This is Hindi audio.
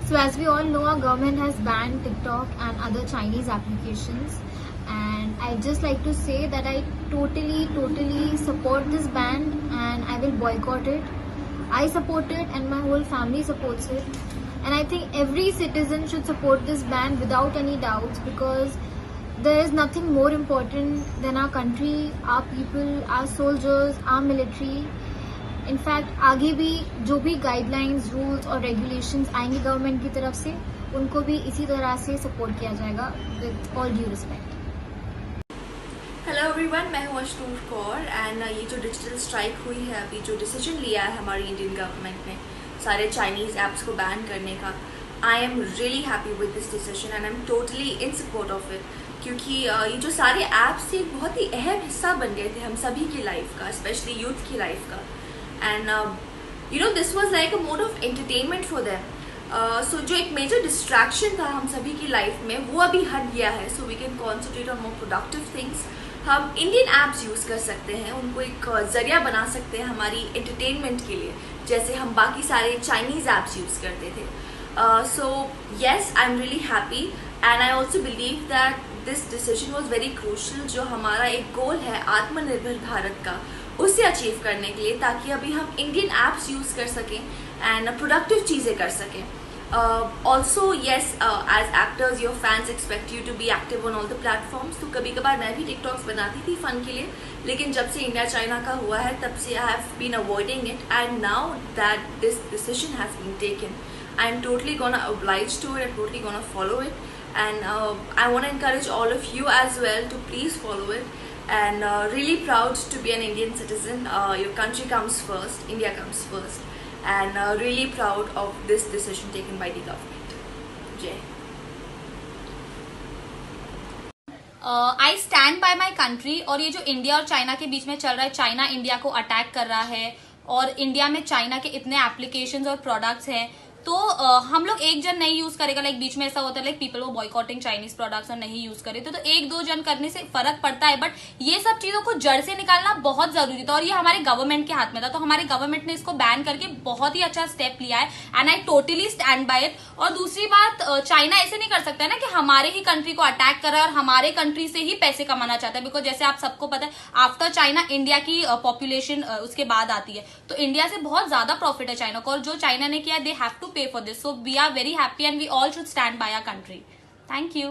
So as we all know, our government has banned TikTok and other Chinese applications. And I'd just like to say that I totally support this ban and I will boycott it. I support it and my whole family supports it. And I think every citizen should support this ban without any doubts, because there is nothing more important than our country, our people, our soldiers, our military. In fact आगे भी जो भी गाइडलाइंस, रूल्स और रेगुलेशंस आएंगे गवर्नमेंट की तरफ से, उनको भी इसी तरह से सपोर्ट किया जाएगा with all due respect. Hello everyone, मैं हूँ अशनूर कौर एंड ये जो डिजिटल स्ट्राइक हुई है, अभी जो डिसीजन लिया है हमारी इंडियन गवर्नमेंट ने सारे चाइनीज़ ऐप्स को बैन करने का, I am really happy with this decision and I am totally in support of it. क्योंकि ये जो सारे ऐप्स थे एक बहुत ही अहम हिस्सा बन गए थे हम सभी की लाइफ का, स्पेशली यूथ की लाइफ का। And this was like a mode of entertainment for them. So जो एक major distraction था हम सभी की लाइफ में, वो अभी हट गया है. So we can concentrate on more productive things. हम Indian apps यूज़ कर सकते हैं, उनको एक जरिया बना सकते हैं हमारी entertainment के लिए, जैसे हम बाकी सारे Chinese apps यूज़ करते थे. So yes, I'm really happy and I also believe that this decision was very crucial. जो हमारा एक गोल है आत्मनिर्भर भारत का, उसे अचीव करने के लिए, ताकि अभी हम इंडियन ऐप्स यूज़ कर सकें एंड प्रोडक्टिव चीज़ें कर सकें। Also yes, as actors your fans expect you to be active on all the platforms. तो कभी कभार मैं भी टिकटॉक्स बनाती थी फ़न के लिए, लेकिन जब से इंडिया चाइना का हुआ है तब से I have been avoiding it and now that this decision has been taken, I am totally gonna oblige to it, I'm totally gonna follow it and I want to encourage all of you as well to please follow it. And really proud to be an Indian citizen. Your country comes first, India comes first, and really proud of this decision taken by the government. Jai. I stand by my country. और ये जो इंडिया और चाइना के बीच में चल रहा है, चाइना इंडिया को अटैक कर रहा है और इंडिया में चाइना के इतने एप्लीकेशंस और प्रोडक्ट्स हैं, तो हम लोग एक जन नहीं यूज करेगा। लाइक बीच में ऐसा होता है लाइक पीपल वो बॉयकॉटिंग चाइनीज प्रोडक्ट्स और नहीं यूज करे, तो एक दो जन करने से फर्क पड़ता है, बट ये सब चीजों को जड़ से निकालना बहुत जरूरी था और ये हमारे गवर्नमेंट के हाथ में था। तो हमारे गवर्नमेंट ने इसको बैन करके बहुत ही अच्छा स्टेप लिया है and I totally stand by it. और दूसरी बात, चाइना ऐसे नहीं कर सकता है ना कि हमारे ही कंट्री को अटैक कर रहा है और हमारे कंट्री से ही पैसे कमाना चाहता है, बिकॉज जैसे आप सबको पता है आफ्टर चाइना इंडिया की पॉपुलेशन उसके बाद आती है, तो इंडिया से बहुत ज्यादा प्रॉफिट है चाइना को, और जो चाइना ने किया दे हैव टू पे for this. So we are very happy and we all should stand by our country. Thank you.